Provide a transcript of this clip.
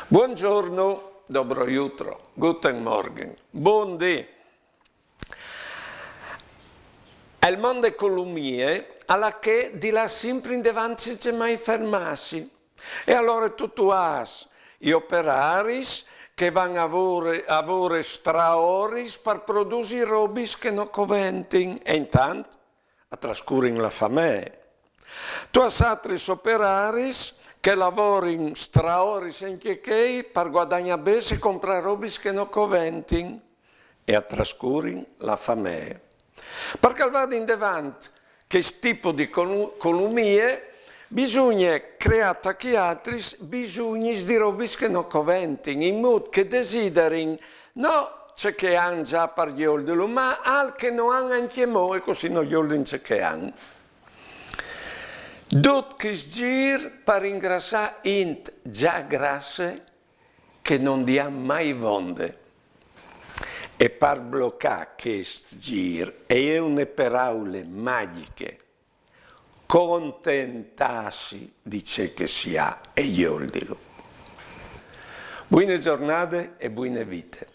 Buongiorno, dobro jutro, guten Morgen, buondì. Il mondo economia alla che di là sempre in davanti c'è mai fermarsi. E allora tu hai gli operari che vanno a lavoro straoris per produrre robe che non convengono e intanto a trascorrere la fame. Tu hai altri operari che lavorano straoris anche che per guadagnare bene e comprare robe che non convengono e a trascorrere la fame. Perché vado in davanti che tipo di economia bisogna creare anche altri bisogni di robe che non convengono, in modo che desiderino non ciò che hanno già per gli oldi, ma al che non hanno anche mo e così non gli oldi ciò che hanno. Tutto che gir per ingrassare in già grasse che non diamo mai vonde. E per bloccare questo giro è una parole magiche. Contentarsi di ciò che si ha e glielo. Buone giornate e buone vite.